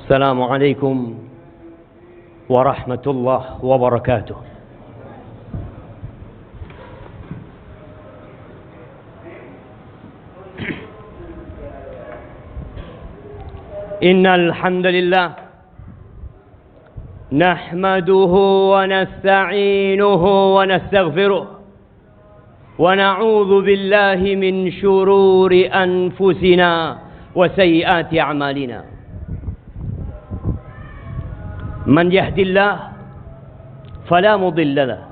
Assalamualaikum warahmatullahi wabarakatuh. Innal hamdalillah nahmaduhu wa nasta'inuhu wa nastaghfiruh wa na'udzu billahi min shururi anfusina wa sayyiati a'malina. من يهد الله فلا مضل له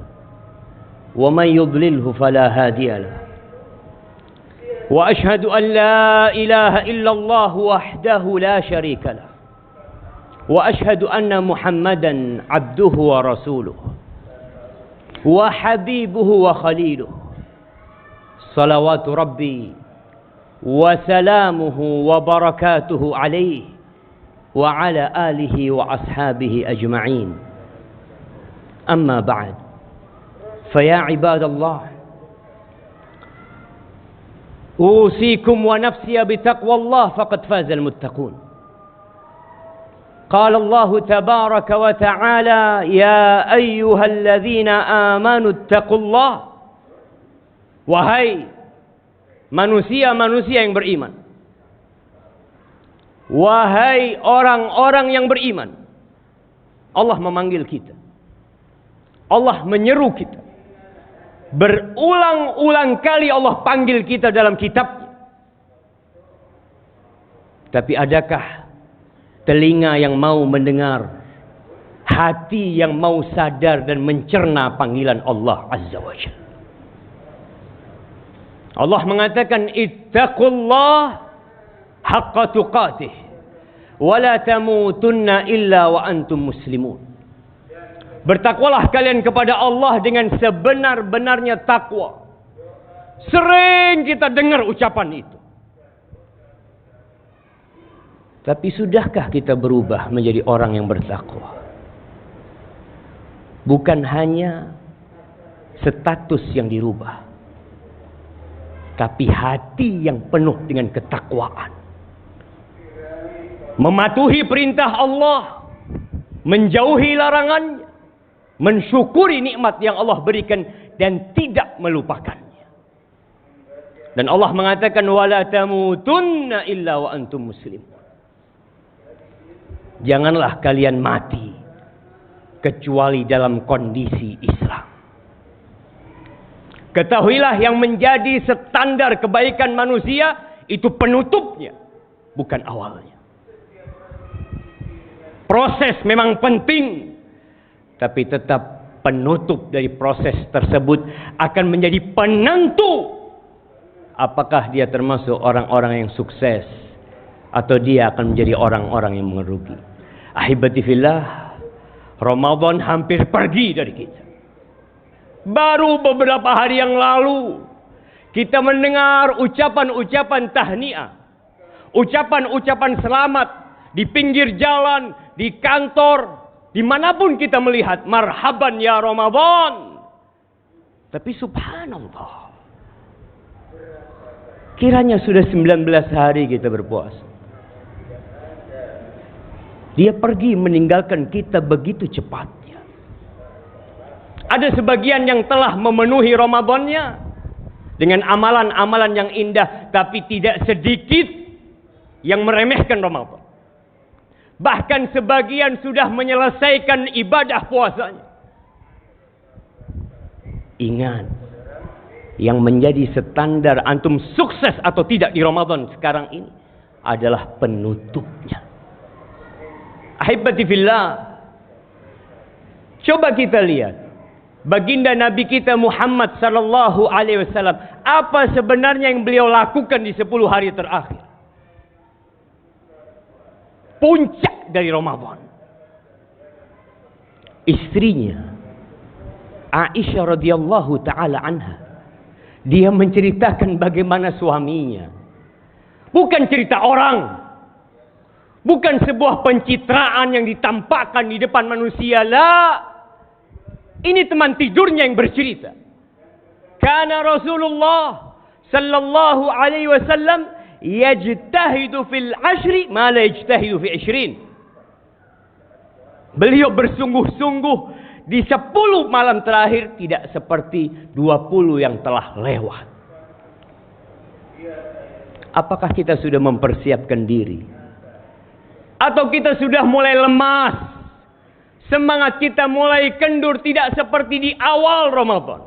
ومن يضلله فلا هادي له وأشهد أن لا إله إلا الله وحده لا شريك له وأشهد أن محمدا عبده ورسوله وحبيبه وخليله صلوات ربي وسلامه وبركاته عليه وعلى آله وأصحابه أجمعين. أما بعد فيا عباد الله أوصيكم ونفسي بتقوى الله فقد فاز المتقون. قال الله تبارك وتعالى يا أيها الذين آمنوا اتقوا الله. Wahai manusia-manusia yang beriman, wahai orang-orang yang beriman, Allah memanggil kita, Allah menyeru kita. Berulang-ulang kali Allah panggil kita dalam kitabnya. Tapi adakah telinga yang mau mendengar, hati yang mau sadar dan mencerna panggilan Allah Azza wa Jalla? Allah mengatakan ittaqullah haqqa tuqatih wa la tamutunna illa wa antum muslimun. Bertakwalah kalian kepada Allah dengan sebenar-benarnya takwa. Sering kita dengar ucapan itu. Tapi sudahkah kita berubah menjadi orang yang bertakwa? Bukan hanya status yang dirubah, tapi hati yang penuh dengan ketakwaan. Mematuhi perintah Allah, menjauhi larangannya, mensyukuri nikmat yang Allah berikan dan tidak melupakannya. Dan Allah mengatakan wala tamutunna illa wa antum muslimun. Janganlah kalian mati kecuali dalam kondisi Islam. Ketahuilah yang menjadi standar kebaikan manusia itu penutupnya, bukan awalnya. Proses memang penting, tapi tetap penutup dari proses tersebut akan menjadi penentu apakah dia termasuk orang-orang yang sukses atau dia akan menjadi orang-orang yang merugi. Ahibati fillah, Ramadan hampir pergi dari kita. Baru beberapa hari yang lalu kita mendengar ucapan-ucapan tahniah, ucapan-ucapan selamat di pinggir jalan, di kantor, dimanapun kita melihat, marhaban ya Ramadan. Tapi subhanallah, kiranya sudah 19 hari kita berpuasa, dia pergi meninggalkan kita begitu cepatnya. Ada sebagian yang telah memenuhi Ramadannya dengan amalan-amalan yang indah, tapi tidak sedikit yang meremehkan Ramadan. Bahkan sebagian sudah menyelesaikan ibadah puasanya. Ingat, yang menjadi standar antum sukses atau tidak di Ramadan sekarang ini adalah penutupnya. Ahibati fillah, coba kita lihat baginda Nabi kita Muhammad sallallahu alaihi wasallam, apa sebenarnya yang beliau lakukan di 10 hari terakhir? Puncak dari Ramadan. Istrinya Aisyah radhiyallahu taala anha, dia menceritakan bagaimana suaminya. Bukan cerita orang, bukan sebuah pencitraan yang ditampakkan di depan manusia. La, ini teman tidurnya yang bercerita. Kana Rasulullah sallallahu alaihi wasallam yajtahidu fil ashri ma la yajtahidu fi 20. Beliau bersungguh-sungguh di 10 malam terakhir, tidak seperti 20 yang telah lewat. Apakah kita sudah mempersiapkan diri? Atau kita sudah mulai lemas? Semangat kita mulai kendur, tidak seperti di awal Ramadan.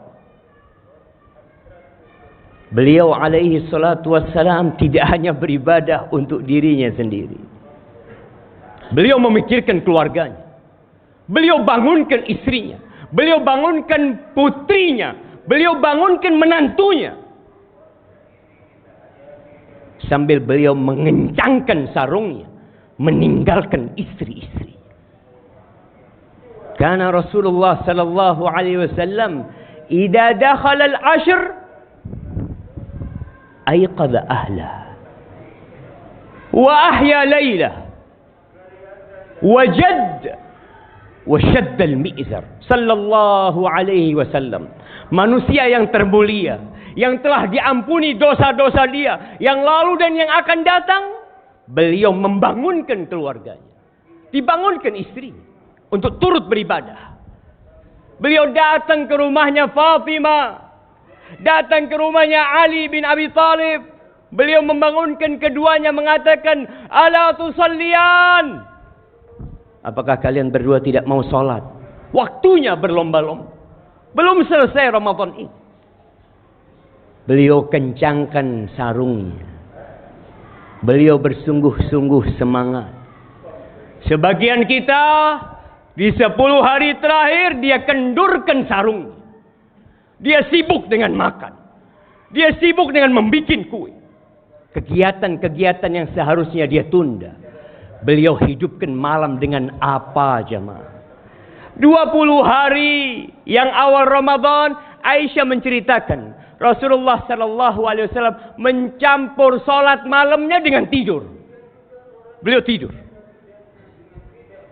Beliau alaihi salatu wassalam tidak hanya beribadah untuk dirinya sendiri. Beliau memikirkan keluarganya. Beliau bangunkan istrinya. Beliau bangunkan putrinya. Beliau bangunkan menantunya. Sambil beliau mengencangkan sarungnya, meninggalkan istri-istri. Karena Rasulullah sallallahu alaihi wasallam idza dakhala al-ashr ayqadha ahla wa ahya laylah wa jadd wa shadda al-mi'zar sallallahu alaihi wasallam. Manusia yang termulia, yang telah diampuni dosa-dosa dia yang lalu dan yang akan datang, beliau membangunkan keluarganya, dibangunkan istri untuk turut beribadah. Beliau datang ke rumahnya Fatimah, datang ke rumahnya Ali bin Abi Thalib. Beliau membangunkan keduanya, mengatakan, "Ala tusalliyan?" Apakah kalian berdua tidak mau sholat? Waktunya berlomba-lomba. Belum selesai Ramadan ini. Beliau kencangkan sarungnya. Beliau bersungguh-sungguh semangat. Sebagian kita di 10 hari terakhir dia kendurkan sarungnya. Dia sibuk dengan makan. Dia sibuk dengan membuat kue. Kegiatan-kegiatan yang seharusnya dia tunda, beliau hidupkan malam dengan apa jemaah? 20 hari yang awal Ramadan, Aisyah menceritakan Rasulullah sallallahu alaihi wasallam mencampur salat malamnya dengan tidur. Beliau tidur.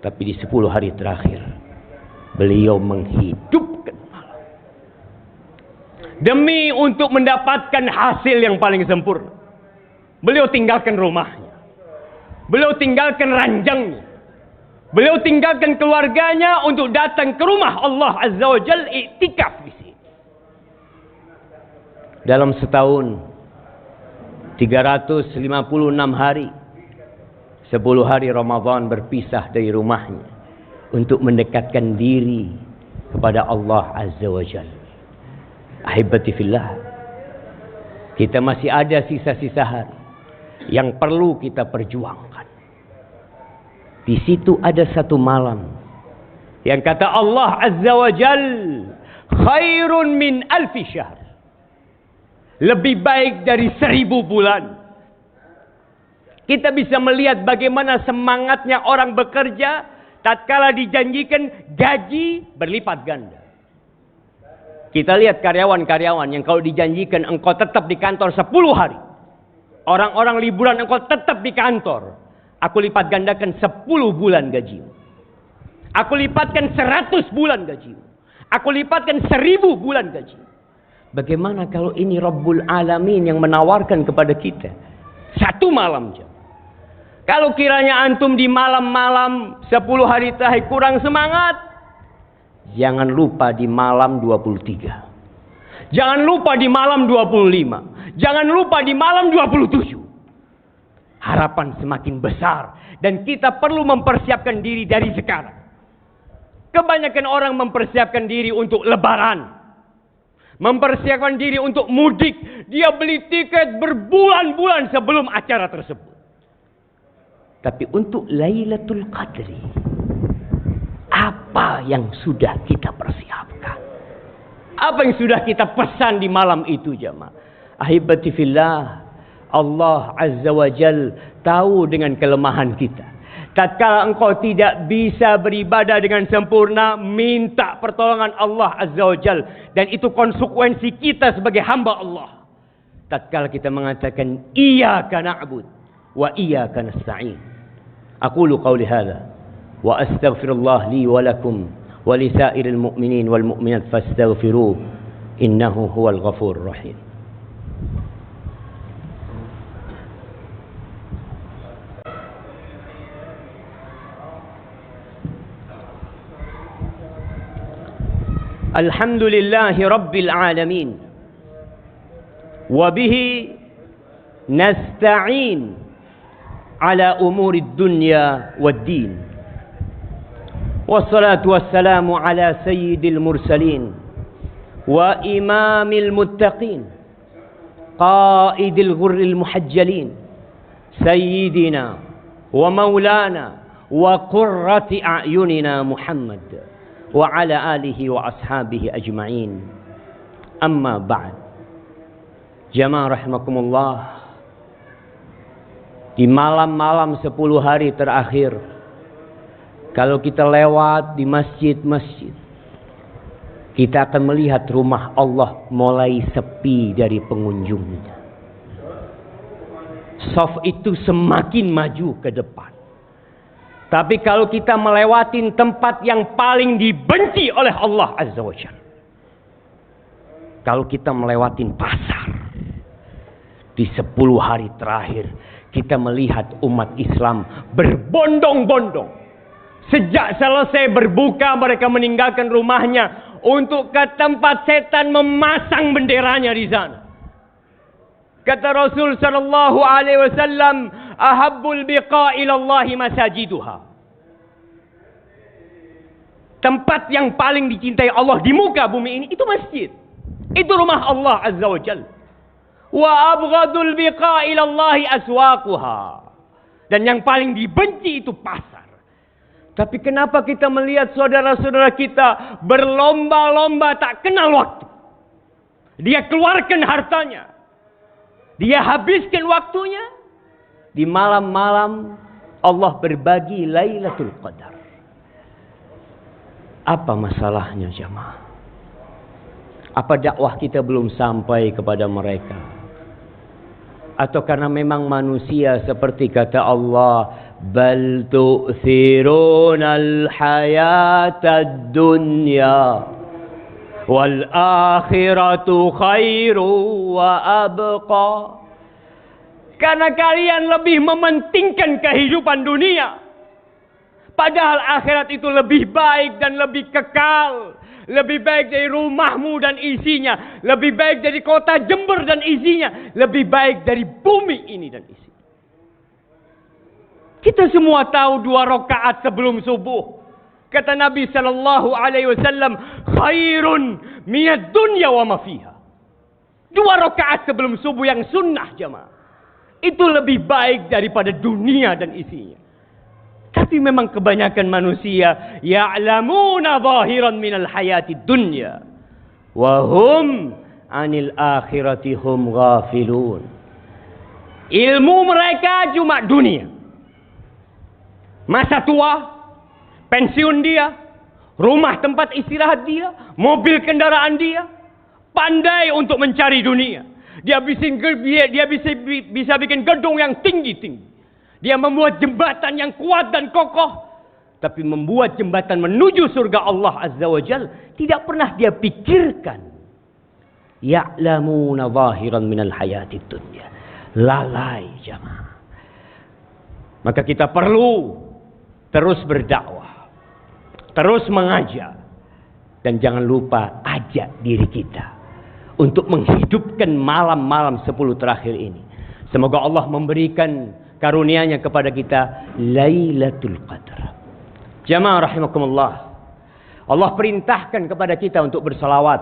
Tapi di 10 hari terakhir beliau menghidupkan malam. Demi untuk mendapatkan hasil yang paling sempurna, beliau tinggalkan rumahnya. Beliau tinggalkan ranjangnya. Beliau tinggalkan keluarganya untuk datang ke rumah Allah Azza wa Jalla, iktikaf di sini. Dalam setahun 356 hari, 10 hari Ramadan berpisah dari rumahnya untuk mendekatkan diri kepada Allah Azza wa Jalla. Ahibati fillah, kita masih ada sisa-sisa hari yang perlu kita perjuangkan. Di situ ada satu malam yang kata Allah Azza wa Jalla, khairun min alfi syahr. Lebih baik dari 1000 bulan. Kita bisa melihat bagaimana semangatnya orang bekerja tatkala dijanjikan gaji berlipat ganda. Kita lihat karyawan-karyawan yang kalau dijanjikan engkau tetap di kantor 10 hari. Orang-orang liburan engkau tetap di kantor. Aku lipat gandakan 10 bulan gajimu. Aku lipatkan 100 bulan gajimu. Aku lipatkan 1000 bulan gajimu. Bagaimana kalau ini Rabbul Alamin yang menawarkan kepada kita satu malam jam? Kalau kiranya antum di malam-malam 10 hari terakhir kurang semangat, jangan lupa di malam 23. Jangan lupa di malam 25. Jangan lupa di malam 27. Harapan semakin besar dan kita perlu mempersiapkan diri dari sekarang. Kebanyakan orang mempersiapkan diri untuk lebaran, mempersiapkan diri untuk mudik. Dia beli tiket berbulan-bulan sebelum acara tersebut. Tapi untuk Lailatul Qadri, apa yang sudah kita persiapkan? Apa yang sudah kita pesan di malam itu jemaah? Ahibati fillah, Allah Azza wa Jal tahu dengan kelemahan kita. Tatkala engkau tidak bisa beribadah dengan sempurna, minta pertolongan Allah Azza wa Jal. Dan itu konsekuensi kita sebagai hamba Allah. Tatkala kita mengatakan iyyaka na'bud wa iyyaka nasta'in. Aqulu qawli hadha wa astaghfirullah li wa lakum wa li sa'iril mu'minin wal mu'minat fastaghfiruh innahu huwal ghafurur rahim. Alhamdulillahi Rabbil Alamin. Wabihi nasta'in ala umuri dunya wad din. Wassalatu wassalamu ala sayyidil mursalin wa imamil muttaqin qaidil ghurril muhajjalin sayyidina wa maulana wa qurrati a'yunina Muhammad wa ala alihi wa ashabihi ajma'in. Amma ba'd. Jamaah rahimakumullah, di malam-malam 10 hari terakhir, kalau kita lewat di masjid-masjid, kita akan melihat rumah Allah mulai sepi dari pengunjungnya. Shaf itu semakin maju ke depan. Tapi kalau kita melewati tempat yang paling dibenci oleh Allah Azza wa Jalla, kalau kita melewati pasar, di 10 hari terakhir kita melihat umat Islam berbondong-bondong. Sejak selesai berbuka, mereka meninggalkan rumahnya untuk ke tempat setan memasang benderanya di sana. Kata Rasul sallallahu alaihi wasallam, ahabbul biqa ilallahi masajiduha. Tempat yang paling dicintai Allah di muka bumi ini itu masjid. Itu rumah Allah Azza wa Jalla. Wa abghadul biqa ilallahi aswaquha. Dan yang paling dibenci itu pasar. Tapi kenapa kita melihat saudara-saudara kita berlomba-lomba tak kenal waktu? Dia keluarkan hartanya, dia habiskan waktunya. Di malam-malam Allah berbagi Lailatul Qadar. Apa masalahnya jemaah? Apa dakwah kita belum sampai kepada mereka? Atau karena memang manusia seperti kata Allah, bal tu'thirunal hayatad dunya wal akhiratu khairu wa abqa. Karena kalian lebih mementingkan kehidupan dunia, padahal akhirat itu lebih baik dan lebih kekal. Lebih baik dari rumahmu dan isinya, lebih baik dari kota Jember dan isinya, lebih baik dari bumi ini dan isinya. Kita semua tahu 2 rakaat sebelum subuh, kata Nabi sallallahu alaihi wasallam, khairun minad dunya wa ma fiha. 2 rakaat sebelum subuh yang sunnah jemaah, itu lebih baik daripada dunia dan isinya. Tapi memang kebanyakan manusia ya'lamuna zahiran minal hayati dunya wa hum anil akhirati hum ghafilun. Ilmu mereka cuma dunia. Masa tua, pensiun dia, rumah tempat istirahat dia, mobil kendaraan dia, pandai untuk mencari dunia. Dia bisa bikin gedung yang tinggi-tinggi. Dia membuat jembatan yang kuat dan kokoh. Tapi membuat jembatan menuju surga Allah Azza wa Jal tidak pernah dia pikirkan. Ya'lamuna zahiran minal hayatid dunya. Lalai jamaah. Maka kita perlu terus berdakwah, terus mengajar, dan jangan lupa ajak diri kita untuk menghidupkan malam-malam 10 terakhir ini. Semoga Allah memberikan karunia-Nya kepada kita Lailatul Qadar. Jamaah rahimakumullah, Allah perintahkan kepada kita untuk bersalawat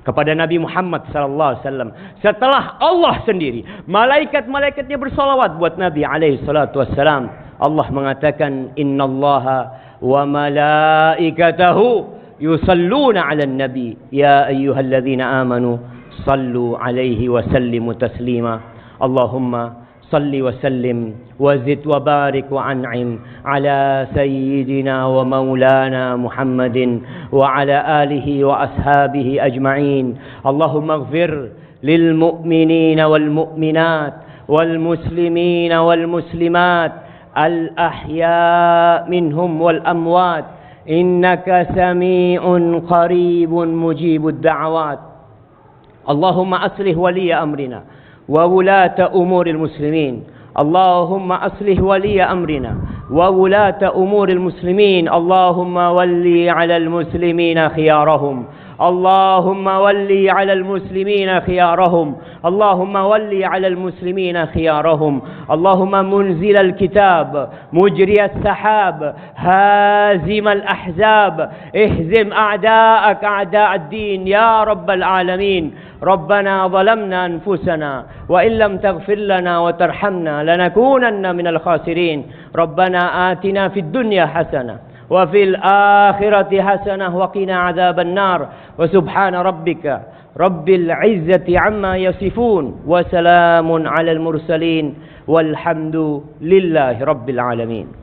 kepada Nabi Muhammad sallallahu alaihi wasallam. Setelah Allah sendiri, malaikat-malaikatnya bersalawat buat Nabi alaihi salatu wassalam. Allah mengatakan, innallaha wa malaikatahu yusalluna 'alan nabi ya ayyuhalladzina amanu sallu 'alaihi wa sallimu taslima. Allahumma صل وسلم وزد وبارك وأنعم على سيدنا ومولانا محمد وعلى آله وأصحابه أجمعين. اللهم اغفر للمؤمنين والمؤمنات والمسلمين والمسلمات الأحياء منهم والأموات إنك سميع قريب مجيب الدعوات. اللهم أصلح ولي أمرنا وولاة أمور المسلمين. اللهم أصلح ولي أمرنا وولاة أمور المسلمين. اللهم ولي على المسلمين خيارهم اللهم ولي على المسلمين خيارهم، اللهم ولي على المسلمين خيارهم. اللهم منزل الكتاب، مجري السحاب، هازم الأحزاب، اهزم أعداءك أعداء الدين يا رب العالمين. ربنا ظلمنا أنفسنا وإن لم تغفر لنا وترحمنا لنكونن من الخاسرين. ربنا آتنا في الدنيا حسنة وفي الآخرة حسنة وقنا عذاب النار. وسبحان ربك رب العزة عما يصفون وسلام على المرسلين والحمد لله رب العالمين.